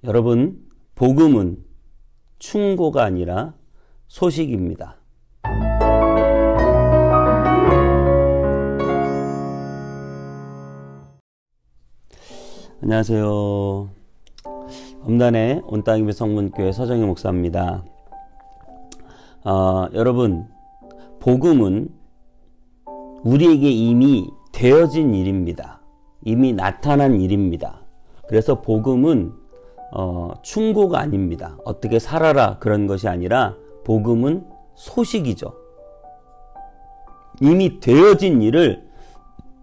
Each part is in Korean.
여러분, 복음은 충고가 아니라 소식입니다. 안녕하세요. 엄단의 온땅이배 성문교회 서정희 목사입니다. 여러분, 복음은 우리에게 이미 되어진 일입니다. 이미 나타난 일입니다. 그래서 복음은 충고가 아닙니다. 어떻게 살아라 그런 것이 아니라 복음은 소식이죠. 이미 되어진 일을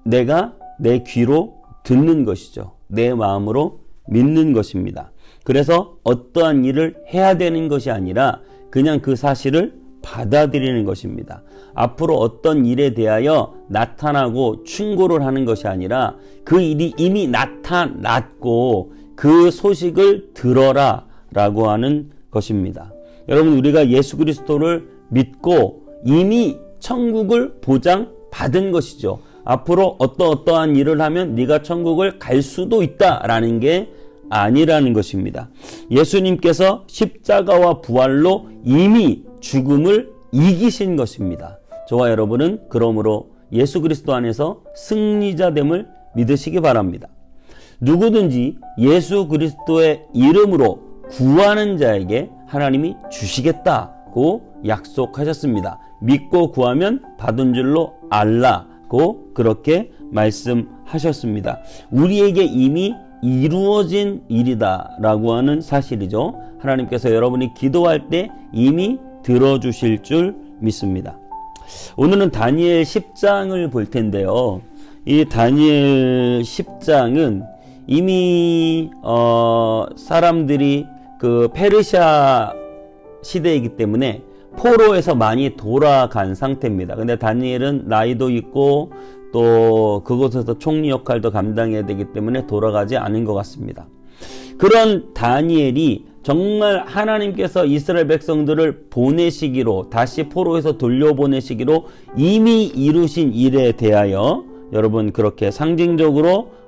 내가 내 귀로 듣는 것이죠. 내 마음으로 믿는 것입니다. 그래서 어떠한 일을 해야 되는 것이 아니라 그냥 그 사실을 받아들이는 것입니다. 앞으로 어떤 일에 대하여 나타나고 충고를 하는 것이 아니라 그 일이 이미 나타났고 그 소식을 들어라 라고 하는 것입니다. 여러분, 우리가 예수 그리스도를 믿고 이미 천국을 보장받은 것이죠. 앞으로 어떠한 일을 하면 네가 천국을 갈 수도 있다라는 게 아니라는 것입니다. 예수님께서 십자가와 부활로 이미 죽음을 이기신 것입니다. 저와 여러분은 그러므로 예수 그리스도 안에서 승리자됨을 믿으시기 바랍니다. 누구든지 예수 그리스도의 이름으로 구하는 자에게 하나님이 주시겠다고 약속하셨습니다. 믿고 구하면 받은 줄로 알라고 그렇게 말씀하셨습니다. 우리에게 이미 이루어진 일이다 라고 하는 사실이죠. 하나님께서 여러분이 기도할 때 이미 들어주실 줄 믿습니다. 오늘은 다니엘 10장을 볼 텐데요. 이 다니엘 10장은 이미 사람들이 그 페르시아 시대이기 때문에 포로에서 많이 돌아간 상태입니다. 근데 다니엘은 나이도 있고 또 그곳에서 총리 역할도 감당해야 되기 때문에 돌아가지 않은 것 같습니다. 그런 다니엘이 정말 하나님께서 이스라엘 백성들을 보내시기로, 다시 포로에서 돌려보내시기로 이미 이루신 일에 대하여 여러분 그렇게 상징적으로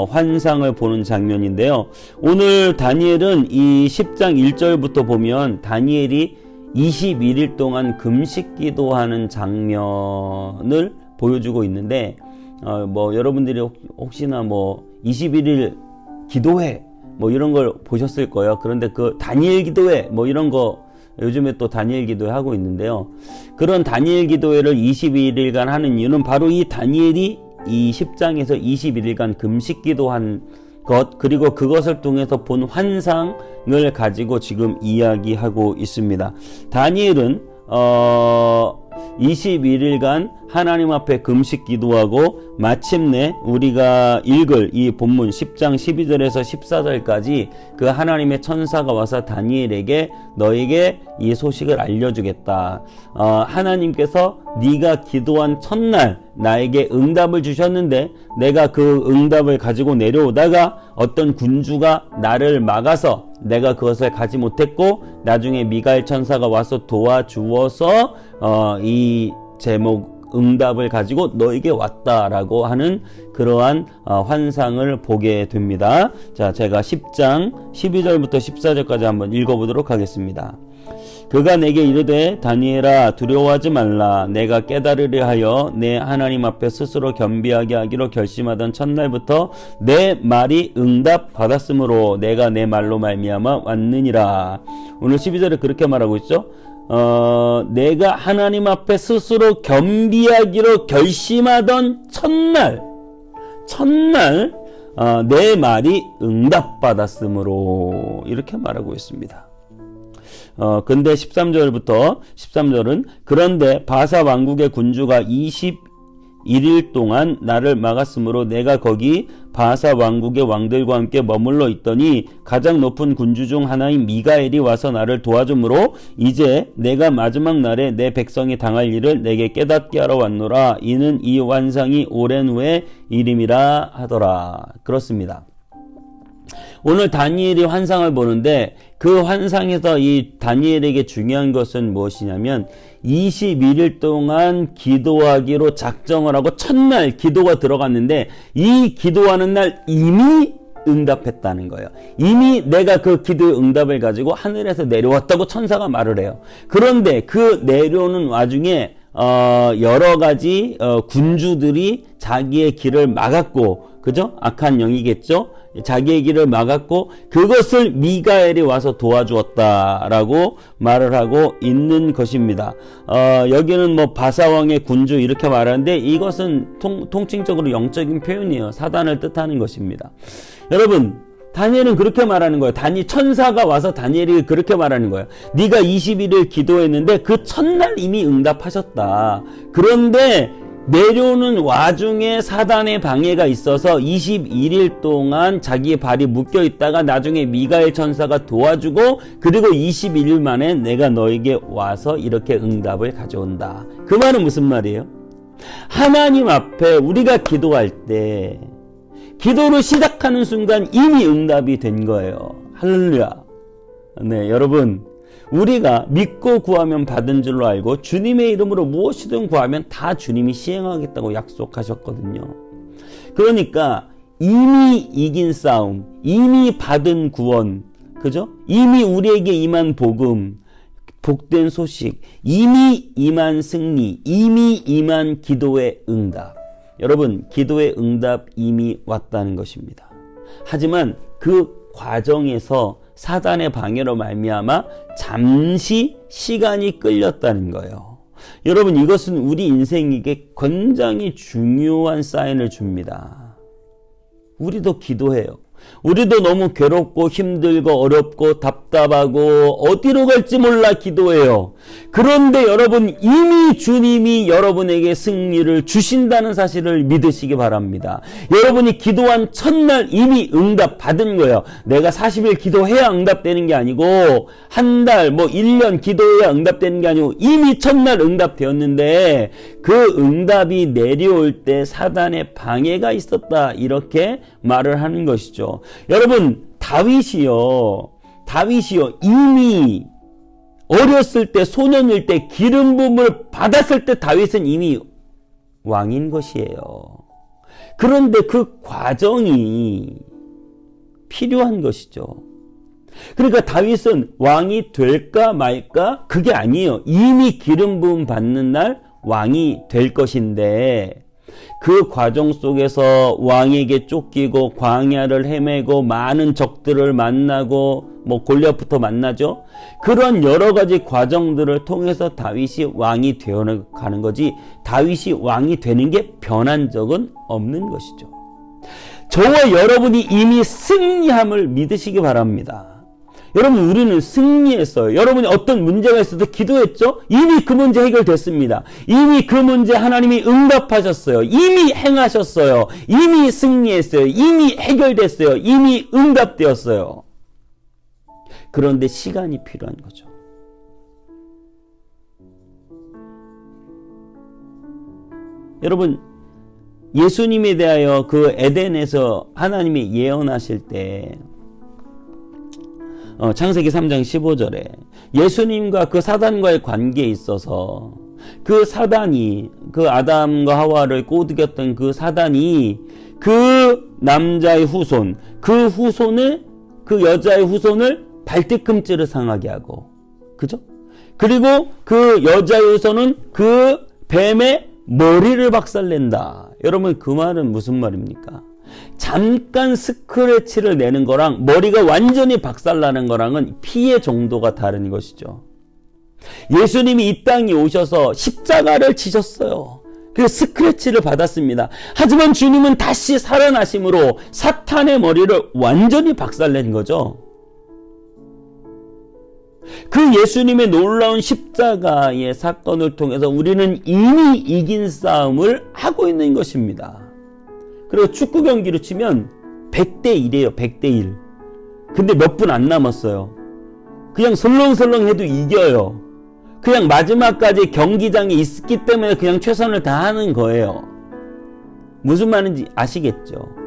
환상을 보는 장면인데요. 오늘 다니엘은 이 10장 1절부터 보면 다니엘이 21일 동안 금식 기도하는 장면을 보여주고 있는데 여러분들이 혹시나 21일 기도회 이런 걸 보셨을 거예요. 그런데 그 다니엘 기도회 이런 거 요즘에 또 다니엘 기도회 하고 있는데요. 그런 다니엘 기도회를 21일간 하는 이유는 바로 이 다니엘이 이 10장에서 21일간 금식 기도한 것, 그리고 그것을 통해서 본 환상을 가지고 지금 이야기하고 있습니다. 다니엘은 21일간 하나님 앞에 금식 기도하고 마침내 우리가 읽을 이 본문 10장 12절에서 14절까지 그 하나님의 천사가 와서 다니엘에게 너에게 이 소식을 알려주겠다. 하나님께서 네가 기도한 첫날 나에게 응답을 주셨는데 내가 그 응답을 가지고 내려오다가 어떤 군주가 나를 막아서 내가 그것을 가지 못했고 나중에 미가엘 천사가 와서 도와주어서 이 제목 응답을 가지고 너에게 왔다라고 하는 그러한 환상을 보게 됩니다. 자, 제가 10장 12절부터 14절까지 한번 읽어보도록 하겠습니다. 그가 내게 이르되 다니엘아 두려워하지 말라. 내가 깨달으려 하여 내 하나님 앞에 스스로 겸비하게 하기로 결심하던 첫날부터 내 말이 응답받았으므로 내가 내 말로 말미암아 왔느니라. 오늘 12절에 그렇게 말하고 있죠. 내가 하나님 앞에 스스로 겸비하기로 결심하던 첫날 내 말이 응답받았으므로 이렇게 말하고 있습니다. 근데 13절은 그런데 바사 왕국의 군주가 21일 동안 나를 막았으므로 내가 거기 바사 왕국의 왕들과 함께 머물러 있더니 가장 높은 군주 중 하나인 미가엘이 와서 나를 도와주므로 이제 내가 마지막 날에 내 백성이 당할 일을 내게 깨닫게 하러 왔노라. 이는 이 환상이 오랜 후의 일임이라 하더라. 그렇습니다. 오늘 다니엘이 환상을 보는데 그 환상에서 이 다니엘에게 중요한 것은 무엇이냐면 21일 동안 기도하기로 작정을 하고 첫날 기도가 들어갔는데 이 기도하는 날 이미 응답했다는 거예요. 이미 내가 그 기도의 응답을 가지고 하늘에서 내려왔다고 천사가 말을 해요. 그런데 그 내려오는 와중에 여러 가지 군주들이 자기의 길을 막았고, 그죠? 악한 영이겠죠? 자기의 길을 막았고 그것을 미가엘이 와서 도와주었다라고 말을 하고 있는 것입니다. 여기는 뭐 바사왕의 군주 이렇게 말하는데 이것은 통칭적으로 영적인 표현이에요. 사단을 뜻하는 것입니다. 여러분, 다니엘은 그렇게 말하는 거예요. 천사가 와서 다니엘이 그렇게 말하는 거예요. 네가 21일 기도했는데 그 첫날 이미 응답하셨다. 그런데 내려오는 와중에 사단의 방해가 있어서 21일 동안 자기의 발이 묶여 있다가 나중에 미가엘 천사가 도와주고 그리고 21일 만에 내가 너에게 와서 이렇게 응답을 가져온다. 그 말은 무슨 말이에요? 하나님 앞에 우리가 기도할 때 기도를 시작하는 순간 이미 응답이 된 거예요. 할렐루야. 네, 여러분, 우리가 믿고 구하면 받은 줄로 알고 주님의 이름으로 무엇이든 구하면 다 주님이 시행하겠다고 약속하셨거든요. 그러니까 이미 이긴 싸움, 이미 받은 구원, 그죠? 이미 우리에게 임한 복음, 복된 소식, 이미 임한 승리, 이미 임한 기도의 응답. 여러분, 기도의 응답 이미 왔다는 것입니다. 하지만 그 과정에서 사단의 방해로 말미암아 잠시 시간이 끌렸다는 거예요. 여러분, 이것은 우리 인생에게 굉장히 중요한 사인을 줍니다. 우리도 기도해요. 우리도 너무 괴롭고 힘들고 어렵고 답답하고 어디로 갈지 몰라 기도해요. 그런데 여러분, 이미 주님이 여러분에게 승리를 주신다는 사실을 믿으시기 바랍니다. 여러분이 기도한 첫날 이미 응답 받은 거예요. 내가 40일 기도해야 응답되는 게 아니고 한 달, 1년 기도해야 응답되는 게 아니고 이미 첫날 응답되었는데 그 응답이 내려올 때 사단의 방해가 있었다. 이렇게 말을 하는 것이죠. 여러분, 다윗이요 이미 어렸을 때, 소년일 때 기름 부음을 받았을 때 다윗은 이미 왕인 것이에요. 그런데 그 과정이 필요한 것이죠. 그러니까 다윗은 왕이 될까 말까 그게 아니에요. 이미 기름 부음 받는 날 왕이 될 것인데 그 과정 속에서 왕에게 쫓기고 광야를 헤매고 많은 적들을 만나고 골리앗부터 만나죠. 그런 여러 가지 과정들을 통해서 다윗이 왕이 되어가는 거지 다윗이 왕이 되는 게 변한 적은 없는 것이죠. 저와 여러분이 이미 승리함을 믿으시기 바랍니다. 여러분, 우리는 승리했어요. 여러분이 어떤 문제가 있어도 기도했죠? 이미 그 문제 해결됐습니다. 이미 그 문제 하나님이 응답하셨어요. 이미 행하셨어요. 이미 승리했어요. 이미 해결됐어요. 이미 응답되었어요. 그런데 시간이 필요한 거죠. 여러분, 예수님에 대하여 그 에덴에서 하나님이 예언하실 때 창세기 3장 15절에 예수님과 그 사단과의 관계에 있어서 그 사단이 그 아담과 하와를 꼬드겼던 그 사단이 그 남자의 후손, 그 후손을 그 여자의 후손을 발뒤꿈치를 상하게 하고, 그죠? 그리고 그 여자의 후손은 그 뱀의 머리를 박살낸다. 여러분, 그 말은 무슨 말입니까? 잠깐 스크래치를 내는 거랑 머리가 완전히 박살나는 거랑은 피해 정도가 다른 것이죠. 예수님이 이 땅에 오셔서 십자가를 지셨어요. 그래서 스크래치를 받았습니다. 하지만 주님은 다시 살아나심으로 사탄의 머리를 완전히 박살낸 거죠. 그 예수님의 놀라운 십자가의 사건을 통해서 우리는 이미 이긴 싸움을 하고 있는 것입니다. 그리고 축구 경기로 치면 100대 1이에요. 100대 1. 근데 몇 분 안 남았어요. 그냥 설렁설렁 해도 이겨요. 그냥 마지막까지 경기장에 있기 때문에 그냥 최선을 다하는 거예요. 무슨 말인지 아시겠죠?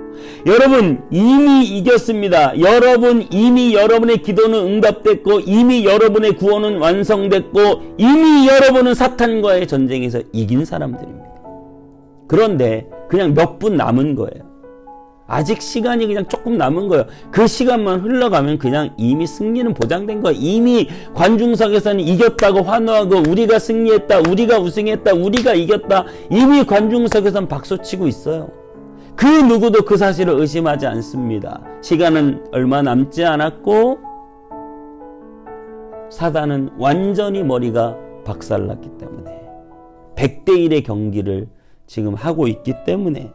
여러분, 이미 이겼습니다. 여러분, 이미 여러분의 기도는 응답됐고 이미 여러분의 구원은 완성됐고 이미 여러분은 사탄과의 전쟁에서 이긴 사람들입니다. 그런데 그냥 몇 분 남은 거예요. 아직 시간이 그냥 조금 남은 거예요. 그 시간만 흘러가면 그냥 이미 승리는 보장된 거예요. 이미 관중석에서는 이겼다고 환호하고 우리가 승리했다, 우리가 우승했다, 우리가 이겼다. 이미 관중석에서는 박수치고 있어요. 그 누구도 그 사실을 의심하지 않습니다. 시간은 얼마 남지 않았고 사단은 완전히 머리가 박살났기 때문에 100대 1의 경기를 지금 하고 있기 때문에,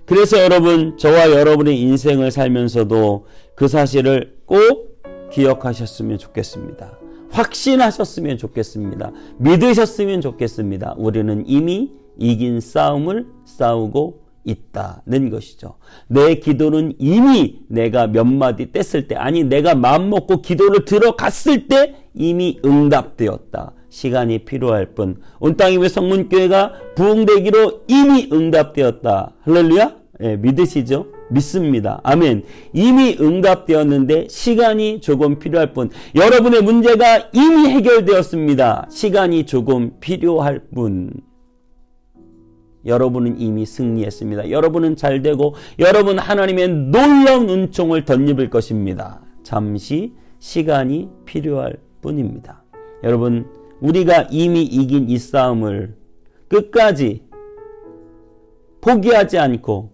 그래서 여러분, 저와 여러분의 인생을 살면서도 그 사실을 꼭 기억하셨으면 좋겠습니다. 확신하셨으면 좋겠습니다. 믿으셨으면 좋겠습니다. 우리는 이미 이긴 싸움을 싸우고 있다는 것이죠. 내 기도는 이미 내가 몇 마디 뗐을 때, 아니 내가 마음먹고 기도를 들어갔을 때 이미 응답되었다. 시간이 필요할 뿐. 온 땅의 왜 성문교회가 부흥되기로 이미 응답되었다. 할렐루야? 예, 믿으시죠? 믿습니다. 아멘. 이미 응답되었는데 시간이 조금 필요할 뿐. 여러분의 문제가 이미 해결되었습니다. 시간이 조금 필요할 뿐. 여러분은 이미 승리했습니다. 여러분은 잘되고 여러분 하나님의 놀라운 은총을 덧입을 것입니다. 잠시 시간이 필요할 뿐입니다. 여러분, 우리가 이미 이긴 이 싸움을 끝까지 포기하지 않고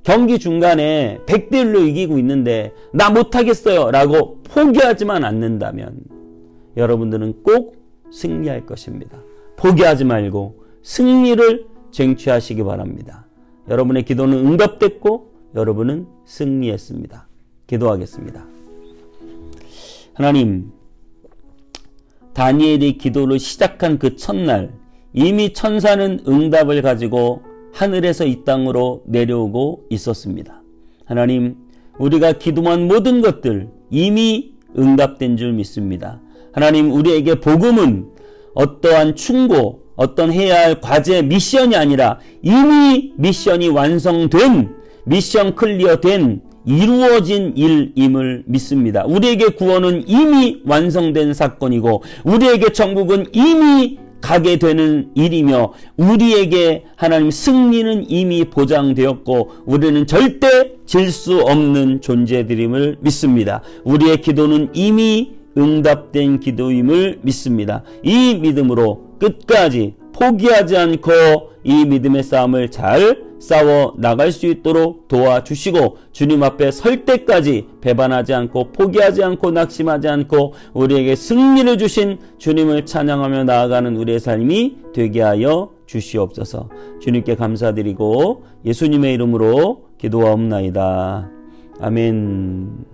경기 중간에 100대 1로 이기고 있는데 나 못하겠어요 라고 포기하지만 않는다면 여러분들은 꼭 승리할 것입니다. 포기하지 말고 승리를 쟁취하시기 바랍니다. 여러분의 기도는 응답됐고 여러분은 승리했습니다. 기도하겠습니다. 하나님, 다니엘이 기도를 시작한 그 첫날 이미 천사는 응답을 가지고 하늘에서 이 땅으로 내려오고 있었습니다. 하나님, 우리가 기도한 모든 것들 이미 응답된 줄 믿습니다. 하나님, 우리에게 복음은 어떠한 충고, 어떤 해야 할 과제, 미션이 아니라 이미 미션이 완성된, 미션 클리어된, 이루어진 일임을 믿습니다. 우리에게 구원은 이미 완성된 사건이고 우리에게 천국은 이미 가게 되는 일이며 우리에게 하나님 승리는 이미 보장되었고 우리는 절대 질 수 없는 존재들임을 믿습니다. 우리의 기도는 이미 응답된 기도임을 믿습니다. 이 믿음으로 끝까지 포기하지 않고 이 믿음의 싸움을 잘 싸워 나갈 수 있도록 도와주시고 주님 앞에 설 때까지 배반하지 않고 포기하지 않고 낙심하지 않고 우리에게 승리를 주신 주님을 찬양하며 나아가는 우리의 삶이 되게 하여 주시옵소서. 주님께 감사드리고 예수님의 이름으로 기도하옵나이다. 아멘.